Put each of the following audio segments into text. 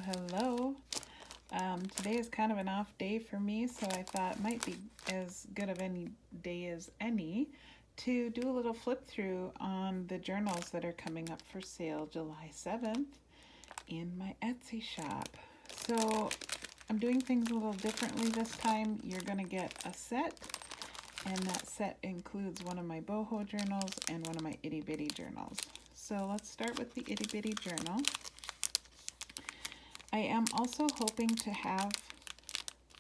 Hello. Today is kind of an off day for me, so I thought it might be as good of any day as any to do a little flip through on the journals that are coming up for sale July 7th in my Etsy shop. So I'm doing things a little differently this time. You're going to get a set, and that set includes one of my Boho journals and one of my Itty Bitty journals. So let's start with the Itty Bitty journal. I am also hoping to have,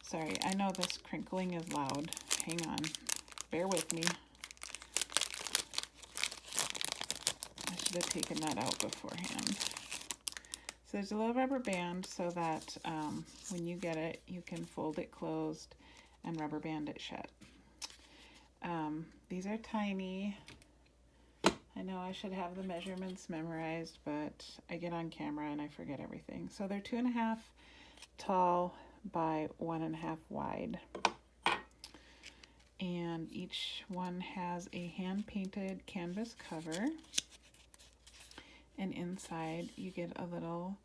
sorry, I know this crinkling is loud. Hang on, bear with me. I should have taken that out beforehand. So there's a little rubber band so that when you get it, you can fold it closed and rubber band it shut. These are tiny. I know I should have the measurements memorized, but I get on camera and I forget everything. So they're 2.5 tall by 1.5 wide. And each one has a hand-painted canvas cover. And inside you get a little,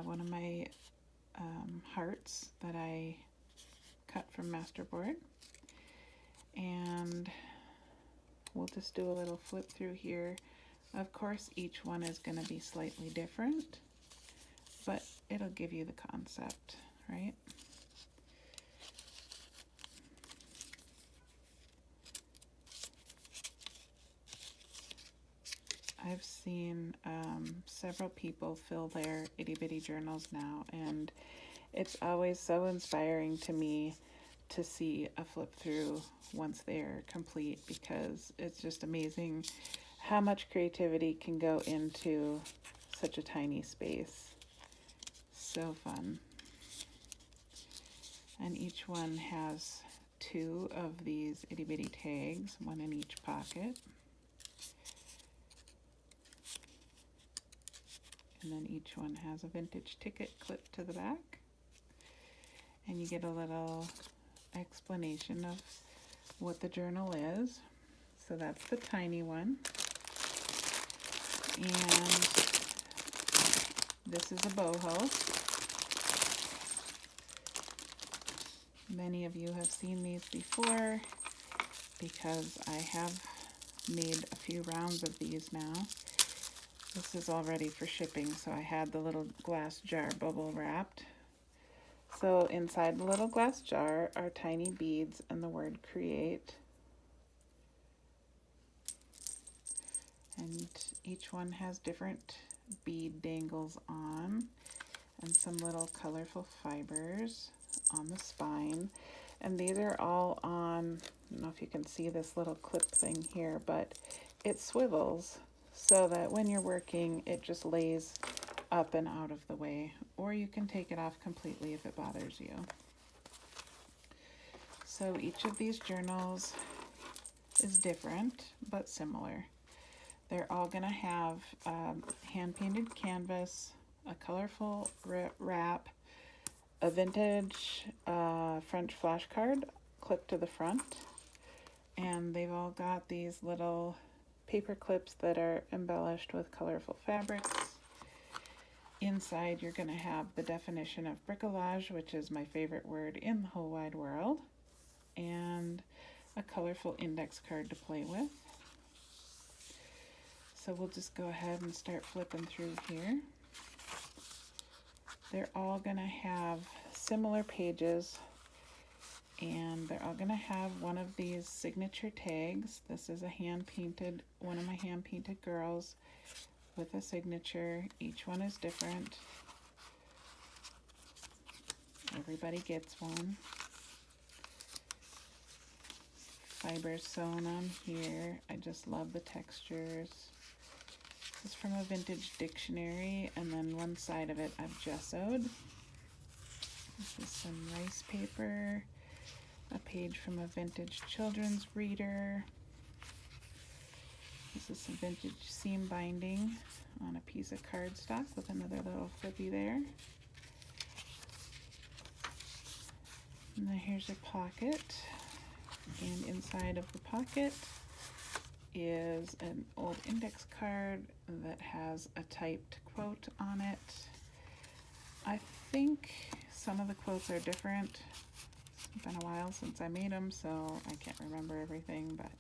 one of my hearts that I cut from Masterboard. And we'll just do a little flip through here. Of course, each one is going to be slightly different, but it'll give you the concept, right? I've seen several people fill their itty bitty journals now, and it's always so inspiring to me to see a flip through once they're complete, because it's just amazing how much creativity can go into such a tiny space. So fun. And each one has 2 of these itty bitty tags, one in each pocket. And then each one has a vintage ticket clipped to the back. And you get a little explanation of what the journal is. So that's the tiny one. And this is a Boho. Many of you have seen these before because I have made a few rounds of these now. This is all ready for shipping, so I had the little glass jar bubble wrapped. So inside the little glass jar are tiny beads and the word create. And each one has different bead dangles on and some little colorful fibers on the spine. And these are all on, I don't know if you can see this little clip thing here, but it swivels so that when you're working, it just lays up and out of the way, or you can take it off completely if it bothers you. So each of these journals is different but similar. They're all going to have hand-painted canvas, a colorful wrap, a vintage French flashcard clipped to the front, and they've all got these little paper clips that are embellished with colorful fabrics. Inside, you're going to have the definition of bricolage, which is my favorite word in the whole wide world, and a colorful index card to play with. So we'll just go ahead and start flipping through here. They're all going to have similar pages, and they're all going to have one of these signature tags. This is a hand-painted, one of my hand-painted girls with a signature. Each one is different. Everybody gets one. Fibers sewn on here. I just love the textures. This is from a vintage dictionary, and then one side of it I've gessoed. This is some rice paper, a page from a vintage children's reader. This is some vintage seam binding on a piece of cardstock with another little flippy there. And then here's a pocket, and inside of the pocket is an old index card that has a typed quote on it. I think some of the quotes are different. It's been a while since I made them, so I can't remember everything, but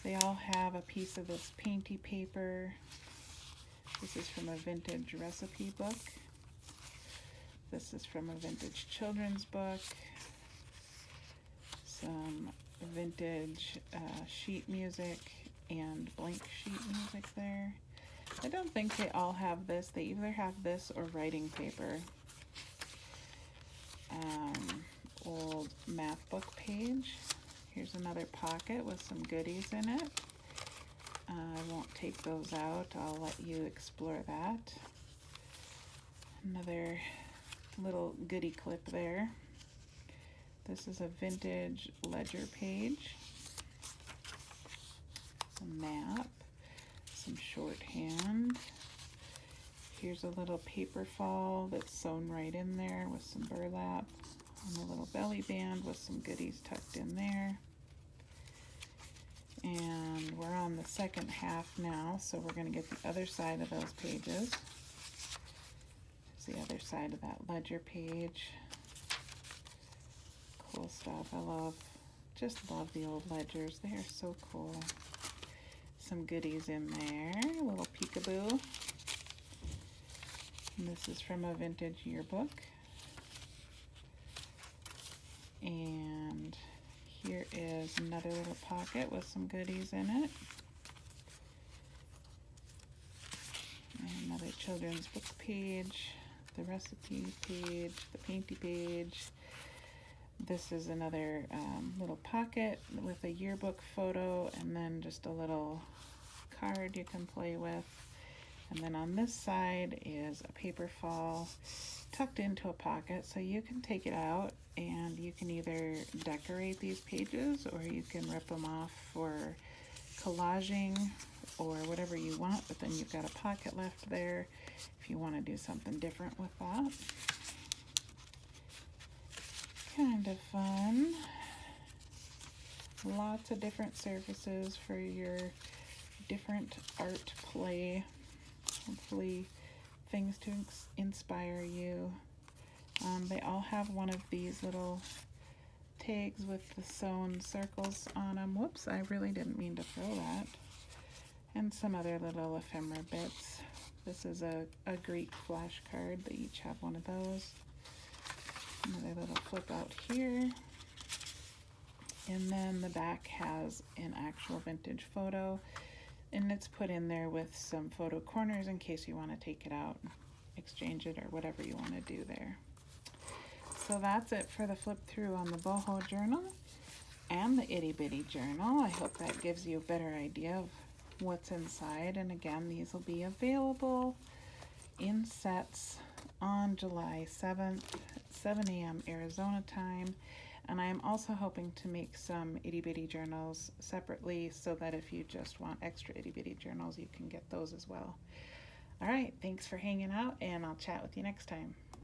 they all have a piece of this painty paper. This is from a vintage recipe book. This is from a vintage children's book. Some vintage sheet music and blank sheet music there. I don't think they all have this. They either have this or writing paper. Old math book page. Here's another pocket with some goodies in it. I won't take those out. I'll let you explore that. Another little goodie clip there. This is a vintage ledger page. A map. Some shorthand. Here's a little paper fall that's sewn right in there with some burlap. And a little belly band with some goodies tucked in there. And we're on the second half now, so we're going to get the other side of those pages. There's the other side of that ledger page. Cool stuff. I just love the old ledgers. They are so cool. Some goodies in there. A little peekaboo. And this is from a vintage yearbook. And here is another little pocket with some goodies in it. And another children's book page, the recipe page, the painty page. This is another little pocket with a yearbook photo and then just a little card you can play with. And then on this side is a paper fall tucked into a pocket, so you can take it out and you can either decorate these pages or you can rip them off for collaging or whatever you want, but then you've got a pocket left there if you want to do something different with that. Kind of fun. Lots of different surfaces for your different art play. Hopefully things to inspire you. They all have one of these little tags with the sewn circles on them. Whoops, I really didn't mean to throw that. And some other little ephemera bits. This is a Greek flashcard. They each have one of those. Another little flip out here. And then the back has an actual vintage photo. And it's put in there with some photo corners in case you want to take it out, exchange it, or whatever you want to do there. So that's it for the flip through on the Boho journal and the Itty Bitty journal. I hope that gives you a better idea of what's inside. And again, these will be available in sets on July 7th, 7 a.m. Arizona time. And I am also hoping to make some itty bitty journals separately so that if you just want extra itty bitty journals, you can get those as well. All right, thanks for hanging out, and I'll chat with you next time.